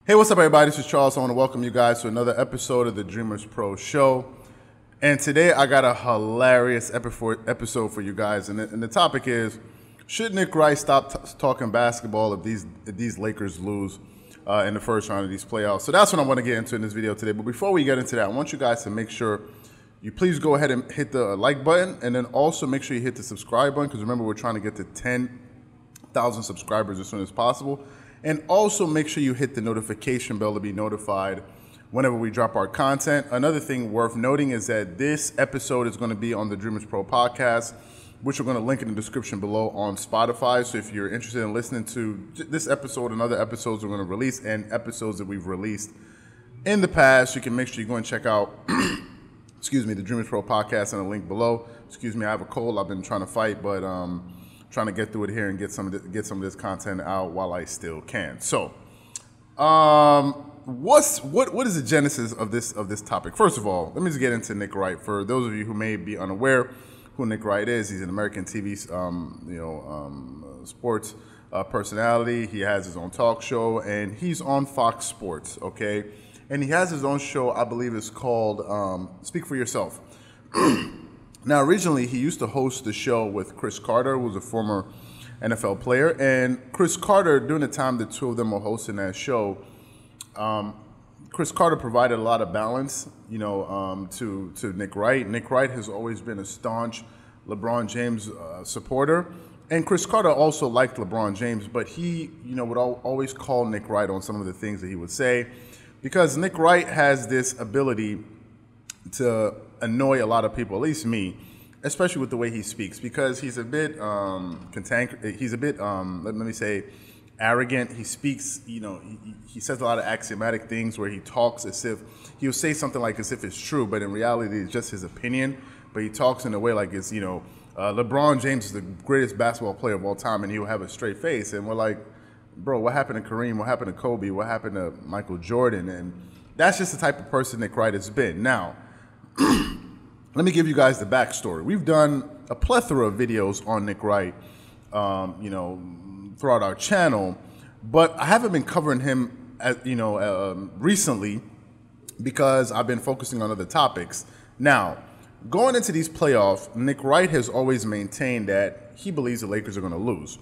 Hey, what's up, everybody? This is Charles. I want to welcome you guys to another episode of the Dreamerspro Show. And today I got a hilarious episode for you guys. And the topic is, should Nick Wright stop talking basketball if these Lakers lose in the first round of these playoffs? So that's what I want to get into in this video today. But before we get into that, I want you guys to make sure you please go ahead and hit the like button. And then also make sure you hit the subscribe button. Because remember, we're trying to get to 10,000 subscribers as soon as possible. And also make sure you hit the notification bell to be notified whenever we drop our content. Another thing worth noting is that this episode is going to be on the Dreamerspro Podcast, which we're going to link in the description below on Spotify. So if you're interested in listening to this episode and other episodes we're going to release and episodes that we've released in the past, you can make sure you go and check out, the Dreamerspro Podcast and a link below. Excuse me, I have a cold. I've been trying to fight, but trying to get through it here and get some of this content out while I still can. So, what is the genesis of this topic? First of all, let me just get into Nick Wright. For those of you who may be unaware who Nick Wright is, he's an American TV sports personality. He has his own talk show and he's on Fox Sports. Okay, and he has his own show. I believe it's called Speak for Yourself. Now, originally, he used to host the show with Chris Carter, who was a former NFL player. And Chris Carter, during the time the two of them were hosting that show, Chris Carter provided a lot of balance, to Nick Wright. Nick Wright has always been a staunch LeBron James supporter. And Chris Carter also liked LeBron James, but he, would always call Nick Wright on some of the things that he would say, because Nick Wright has this ability to annoy a lot of people, at least me, especially with the way he speaks, because he's a bit he's a bit let me say arrogant. He speaks, he says a lot of axiomatic things where he talks as if he'll say something like as if it's true, but in reality it's just his opinion. But he talks in a way like it's LeBron James is the greatest basketball player of all time, and he'll have a straight face, and we're like, bro, what happened to Kareem? What happened to Kobe? What happened to Michael Jordan? And that's just the type of person Nick Wright has been. Now, let me give you guys the backstory. We've done a plethora of videos on Nick Wright, throughout our channel, but I haven't been covering him, recently, because I've been focusing on other topics. Now, going into these playoffs, Nick Wright has always maintained that he believes the Lakers are going to lose.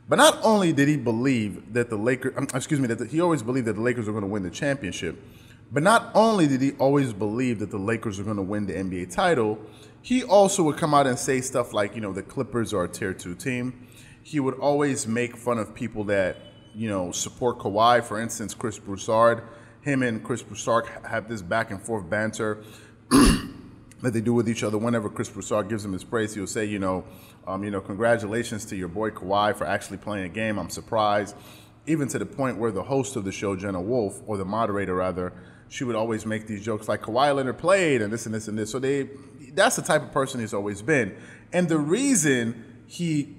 But not only did he believe that he always believed that the Lakers are going to win the championship. But not only did he always believe that the Lakers are going to win the NBA title, he also would come out and say stuff like, the Clippers are a tier 2 team. He would always make fun of people that, support Kawhi. For instance, Chris Broussard. Him and Chris Broussard have this back and forth banter that they do with each other. Whenever Chris Broussard gives him his praise, he'll say, congratulations to your boy Kawhi for actually playing a game. I'm surprised. Even to the point where the host of the show, Jenna Wolfe, or the moderator rather, she would always make these jokes like Kawhi Leonard played and this and this and this. So that's the type of person he's always been. And the reason he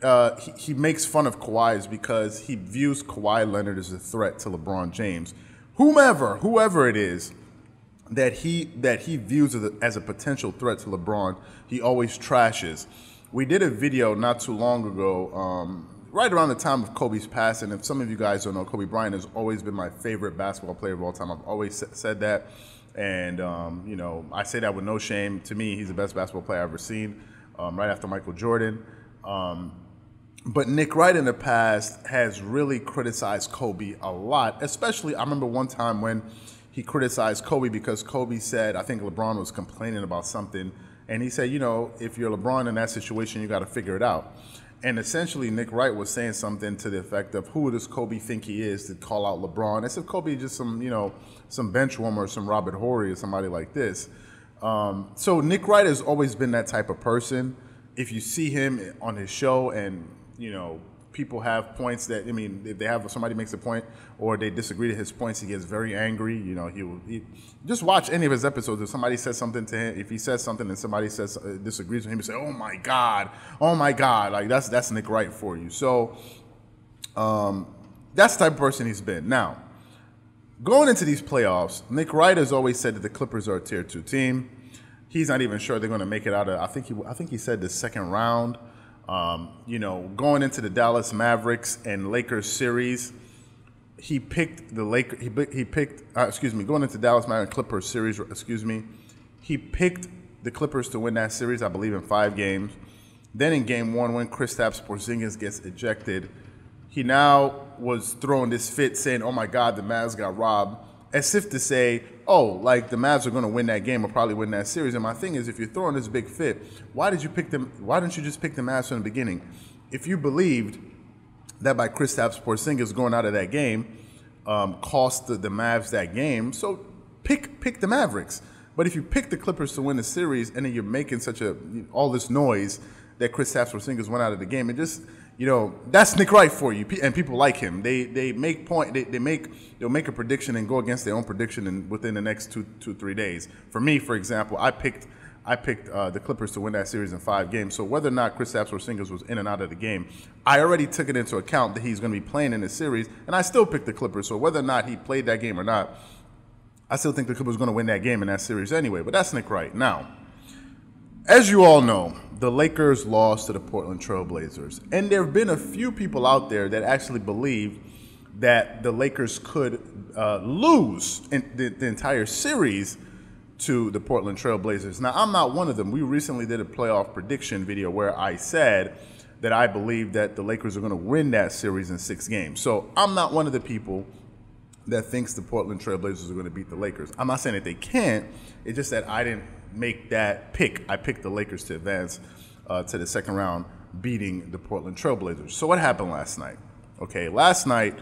makes fun of Kawhi is because he views Kawhi Leonard as a threat to LeBron James. Whoever it is that he views as a potential threat to LeBron, he always trashes. We did a video not too long ago, right around the time of Kobe's passing. If some of you guys don't know, Kobe Bryant has always been my favorite basketball player of all time. I've always said that. And, I say that with no shame. To me, he's the best basketball player I've ever seen, right after Michael Jordan. But Nick Wright in the past has really criticized Kobe a lot, especially I remember one time when he criticized Kobe because Kobe said, I think LeBron was complaining about something. And he said, if you're LeBron in that situation, you got to figure it out. And essentially, Nick Wright was saying something to the effect of, who does Kobe think he is to call out LeBron? As if Kobe is just some bench warmer, some Robert Horry or somebody like this. So Nick Wright has always been that type of person. If you see him on his show and, people have points that, if somebody makes a point or they disagree to his points, he gets very angry. He just watch any of his episodes. If somebody says something to him, if he says something and somebody disagrees with him, he say, oh my God, like that's Nick Wright for you. So that's the type of person he's been. Now, going into these playoffs, Nick Wright has always said that the Clippers are a tier 2 team. He's not even sure they're going to make it out of, I think he said the second round. Going into the Dallas Mavericks and Lakers series, he picked the Lakers. He picked. Going into Dallas Mavericks Clippers series. He picked the Clippers to win that series, I believe, in 5 games. Then in Game 1, when Kristaps Porzingis gets ejected, he now was throwing this fit, saying, "Oh my God, the Mavs got robbed," as if to say, "Oh, like the Mavs are going to win that game or probably win that series." And my thing is, if you're throwing this big fit, why did you pick them? Why didn't you just pick the Mavs from the beginning? If you believed that by Kristaps Porzingis going out of that game cost the Mavs that game, so pick the Mavericks. But if you pick the Clippers to win the series and then you're making all this noise that Kristaps Porzingis went out of the game, it just, that's Nick Wright for you, and people like him. They'll make a prediction and go against their own prediction within the next 2-3 days. For me, for example, I picked the Clippers to win that series in 5 games. So whether or not Kristaps Porzingis was in and out of the game, I already took it into account that he's going to be playing in the series, and I still picked the Clippers. So whether or not he played that game or not, I still think the Clippers are going to win that game in that series anyway. But that's Nick Wright. Now, as you all know, the Lakers lost to the Portland Trail Blazers. And there have been a few people out there that actually believe that the Lakers could lose in the entire series to the Portland Trail Blazers. Now, I'm not one of them. We recently did a playoff prediction video where I said that I believe that the Lakers are going to win that series in 6 games. So I'm not one of the people that thinks the Portland Trail Blazers are going to beat the Lakers. I'm not saying that they can't. It's just that I didn't make that pick. I picked the Lakers to advance to the second round, beating the Portland Trail Blazers. So what happened last night? Okay, last night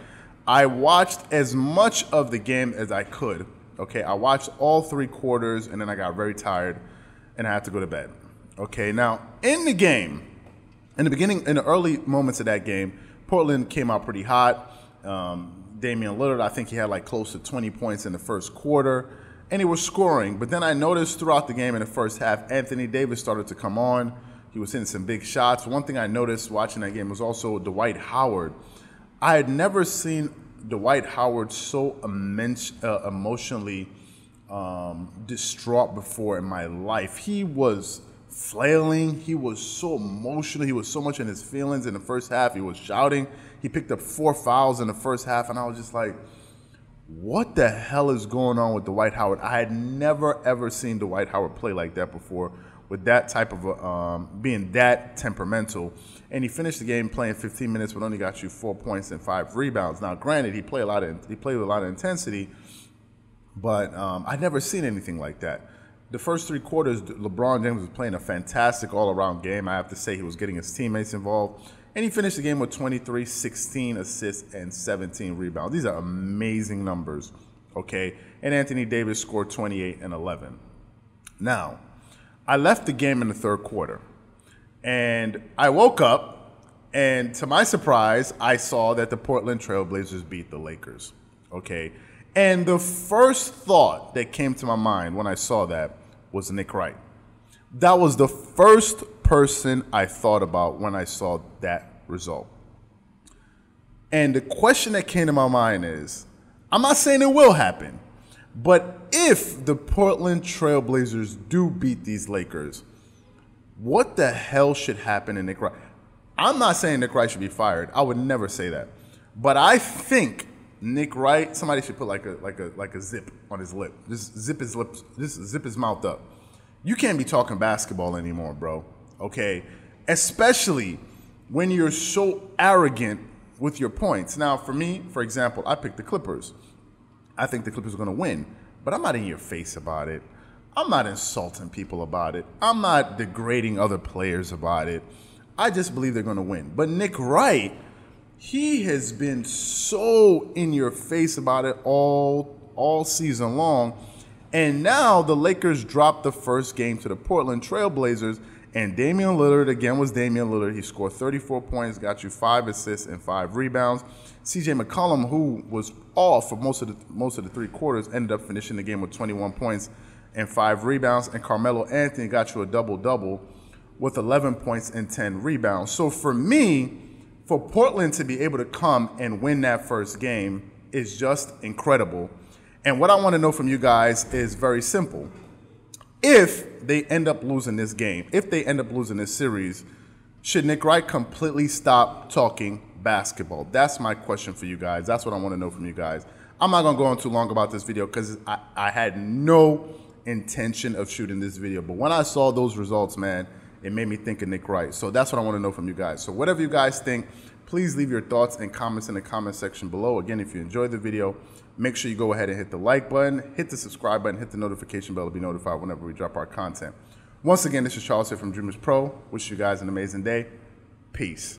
I watched as much of the game as I could. Okay, I watched all 3 quarters, and then I got very tired, and I had to go to bed. Okay, now, in the game, in the early moments of that game, Portland came out pretty hot. Damian Lillard, I think he had like close to 20 points in the first quarter, and he was scoring. But then I noticed throughout the game in the first half, Anthony Davis started to come on. He was hitting some big shots. One thing I noticed watching that game was also Dwight Howard. I had never seen Dwight Howard so emotionally distraught before in my life. He was flailing. He was so emotional. He was so much in his feelings in the first half. He was shouting. He picked up 4 fouls in the first half, and I was just like, what the hell is going on with Dwight Howard? I had never, ever seen Dwight Howard play like that before, with that type of being that temperamental. And he finished the game playing 15 minutes, but only got you 4 points and 5 rebounds. Now, granted, he played with a lot of intensity, but I'd never seen anything like that. The first 3 quarters, LeBron James was playing a fantastic all-around game. I have to say he was getting his teammates involved. And he finished the game with 23, 16 assists, and 17 rebounds. These are amazing numbers, okay? And Anthony Davis scored 28 and 11. Now, I left the game in the 3rd quarter, and I woke up, and to my surprise, I saw that the Portland Trail Blazers beat the Lakers, okay? And the first thought that came to my mind when I saw that was Nick Wright. That was the first person I thought about when I saw that result. And the question that came to my mind is, I'm not saying it will happen, but if the Portland Trail Blazers do beat these Lakers, what the hell should happen to Nick Wright? I'm not saying Nick Wright should be fired. I would never say that. But I think Nick Wright, somebody should put like a zip on his lip. Just zip his lips, just zip his mouth up. You can't be talking basketball anymore, bro. Okay? Especially when you're so arrogant with your points. Now, for me, for example, I picked the Clippers. I think the Clippers are going to win, but I'm not in your face about it. I'm not insulting people about it. I'm not degrading other players about it. I just believe they're going to win. But Nick Wright, he has been so in your face about it all season long. And now the Lakers dropped the first game to the Portland Trail Blazers, and Damian Lillard, again, was Damian Lillard. He scored 34 points, got you 5 assists and 5 rebounds. CJ McCollum, who was off for most of the 3 quarters, ended up finishing the game with 21 points and 5 rebounds. And Carmelo Anthony got you a double-double with 11 points and 10 rebounds. So for me, for Portland to be able to come and win that first game is just incredible. And what I want to know from you guys is very simple. If they end up losing this game, if they end up losing this series, should Nick Wright completely stop talking basketball? That's my question for you guys. That's what I want to know from you guys. I'm not going to go on too long about this video because I had no intention of shooting this video. But when I saw those results, man, it made me think of Nick Wright. So that's what I want to know from you guys. So whatever you guys think, please leave your thoughts and comments in the comment section below. Again, if you enjoyed the video, make sure you go ahead and hit the like button, hit the subscribe button, hit the notification bell to be notified whenever we drop our content. Once again, this is Charles here from Dreamerspro. Wish you guys an amazing day. Peace.